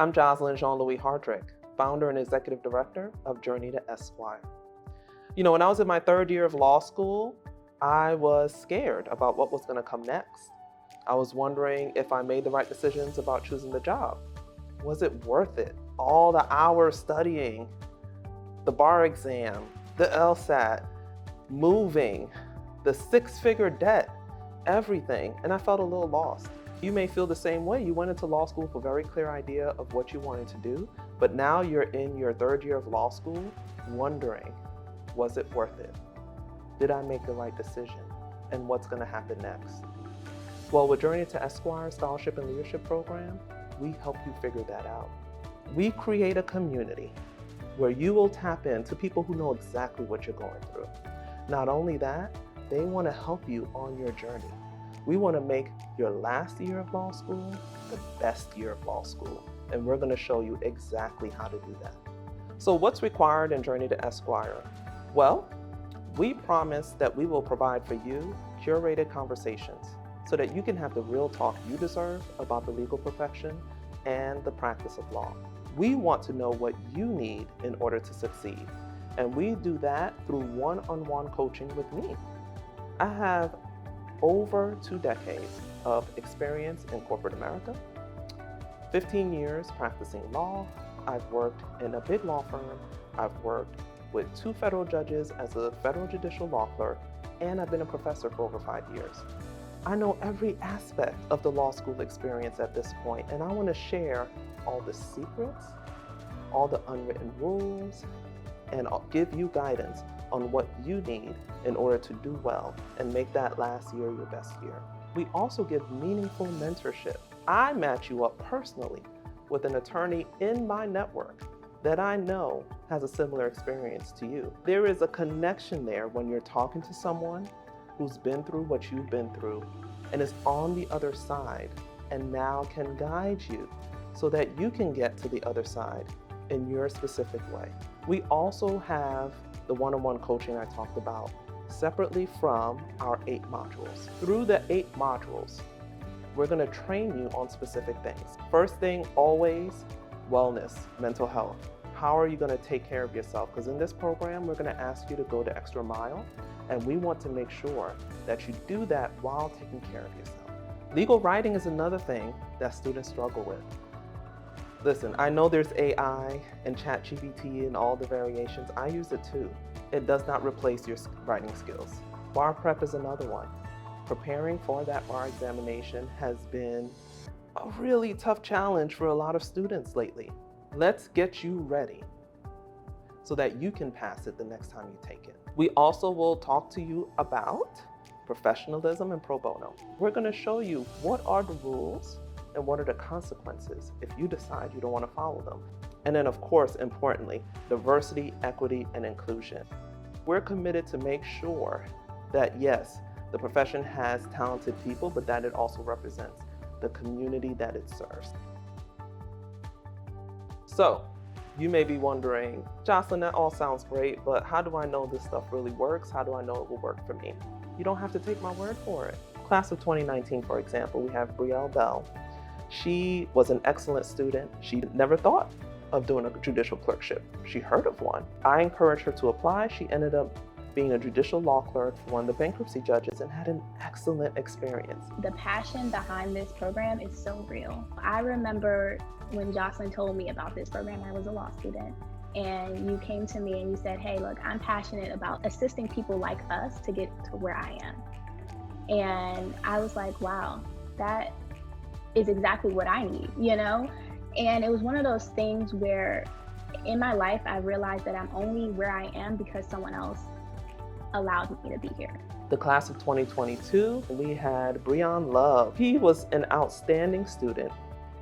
I'm Jocelyn Jean-Louis Hardrick, founder and executive director of Journey to Esquire. When I was in my third year of law school, I was scared about what was going to come next. I was wondering if I made the right decisions about choosing the job. Was it worth it? All the hours studying, the bar exam, the LSAT, moving, the six-figure debt, everything, and I felt a little lost. You may feel the same way. You went into law school with a very clear idea of what you wanted to do, but now you're in your third year of law school wondering, was it worth it? Did I make the right decision? And what's going to happen next? Well, with Journey to Esquire Scholarship and Leadership Program, we help you figure that out. We create a community where you will tap into people who know exactly what you're going through. Not only that, they want to help you on your journey. We want to make your last year of law school the best year of law school, and we're going to show you exactly how to do that. So what's required in Journey to Esquire? Well, we promise that we will provide for you curated conversations so that you can have the real talk you deserve about the legal profession and the practice of law. We want to know what you need in order to succeed, and we do that through one-on-one coaching with me. I have over 2 decades of experience in corporate America, 15 years practicing law. I've worked in a big law firm. I've worked with 2 federal judges as a federal judicial law clerk, and I've been a professor for over 5 years. I know every aspect of the law school experience at this point, and I want to share all the secrets, all the unwritten rules, and I'll give you guidance on what you need in order to do well and make that last year your best year. We also give meaningful mentorship. I match you up personally with an attorney in my network that I know has a similar experience to you. There is a connection there when you're talking to someone who's been through what you've been through and is on the other side and now can guide you so that you can get to the other side in your specific way. We also have the one-on-one coaching I talked about separately from our 8 modules. Through the 8 modules, we're going to train you on specific things. First thing, always wellness, mental health. How are you going to take care of yourself? Because in this program, we're going to ask you to go the extra mile, and we want to make sure that you do that while taking care of yourself. Legal writing is another thing that students struggle with. Listen, I know there's AI and ChatGPT and all the variations. I use it too. It does not replace your writing skills. Bar prep is another one. Preparing for that bar examination has been a really tough challenge for a lot of students lately. Let's get you ready so that you can pass it the next time you take it. We also will talk to you about professionalism and pro bono. We're going to show you what are the rules and what are the consequences if you decide you don't want to follow them. And then, of course, importantly, diversity, equity, and inclusion. We're committed to make sure that, yes, the profession has talented people, but that it also represents the community that it serves. So, you may be wondering, Jocelyn, that all sounds great, but how do I know this stuff really works? How do I know it will work for me? You don't have to take my word for it. Class of 2019, for example, we have Brielle Bell. She was an excellent student. She never thought of doing a judicial clerkship. She heard of one. I encouraged her to apply. She ended up being a judicial law clerk for one of the bankruptcy judges and had an excellent experience. The passion behind this program is so real. I remember when Jocelyn told me about this program, I was a law student, and you came to me and you said, hey, look, I'm passionate about assisting people like us to get to where I am. And I was like, wow, that is exactly what I need, And it was one of those things where in my life, I realized that I'm only where I am because someone else allowed me to be here. The class of 2022, we had Breon Love. He was an outstanding student.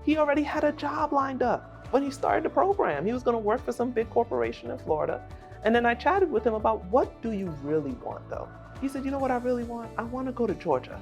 He already had a job lined up when he started the program. He was going to work for some big corporation in Florida. And then I chatted with him about, what do you really want though? He said, you know what I really want? I want to go to Georgia.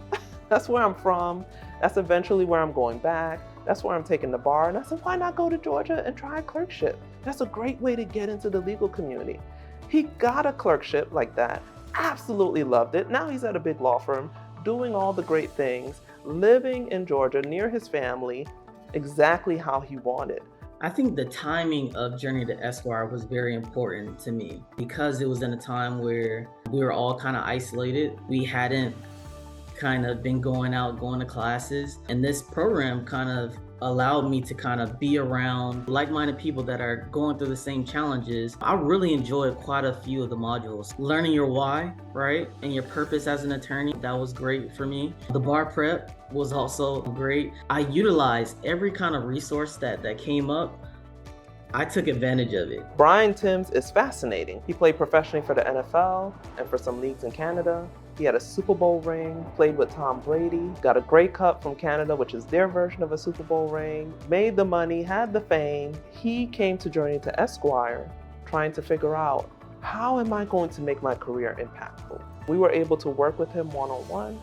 That's where I'm from. That's eventually where I'm going back. That's where I'm taking the bar. And I said, why not go to Georgia and try a clerkship? That's a great way to get into the legal community. He got a clerkship like that, absolutely loved it. Now he's at a big law firm, doing all the great things, living in Georgia near his family, exactly how he wanted. I think the timing of Journey to Esquire was very important to me because it was in a time where we were all kind of isolated. We hadn't kind of been going out, going to classes. And this program kind of allowed me to kind of be around like-minded people that are going through the same challenges. I really enjoyed quite a few of the modules. Learning your why, right? And your purpose as an attorney, that was great for me. The bar prep was also great. I utilized every kind of resource that came up. I took advantage of it. Brian Timms is fascinating. He played professionally for the NFL and for some leagues in Canada. He had a Super Bowl ring, played with Tom Brady, got a Grey Cup from Canada, which is their version of a Super Bowl ring, made the money, had the fame. He came to Journey to Esquire trying to figure out, how am I going to make my career impactful? We were able to work with him one-on-one,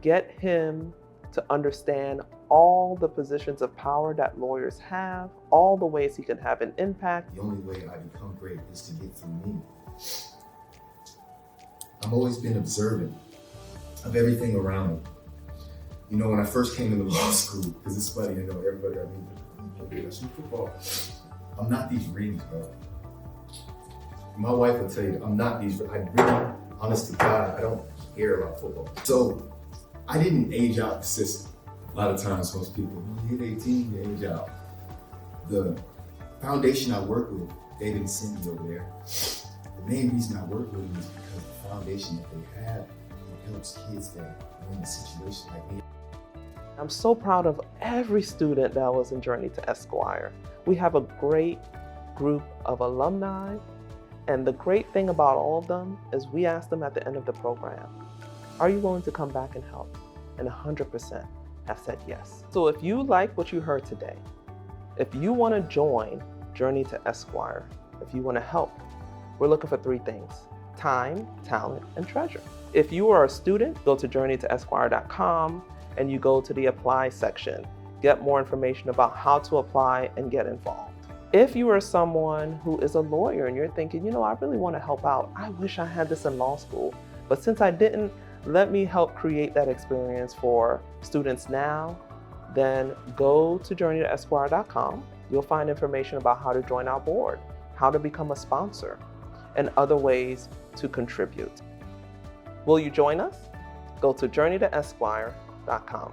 get him to understand all the positions of power that lawyers have, all the ways he can have an impact. The only way I become great is to get through me. I've always been observant of everything around me. You know, when I first came into law school, because it's funny, you know, everybody, I shoot football. I'm not these rings, bro. My wife will tell you, I'm not these, I really, honest to God, I don't care about football. So I didn't age out the system. A lot of times most people, when you hit 18, you age out. The foundation I work with, they didn't send me over there. The main reason I work with them is because the foundation that they have, it helps kids that are in a situation like me. I'm so proud of every student that was in Journey to Esquire. We have a great group of alumni, and the great thing about all of them is we ask them at the end of the program, are you willing to come back and help? And 100% have said yes. So if you like what you heard today, if you want to join Journey to Esquire, if you want to help, we're looking for 3 things: time, talent, and treasure. If you are a student, go to journeytoesquire.com and you go to the apply section. Get more information about how to apply and get involved. If you are someone who is a lawyer and you're thinking, you know, I really want to help out. I wish I had this in law school, but since I didn't, let me help create that experience for students now. Then go to journeytoesquire.com. You'll find information about how to join our board, how to become a sponsor, and other ways to contribute. Will you join us? Go to journeytoesquire.com.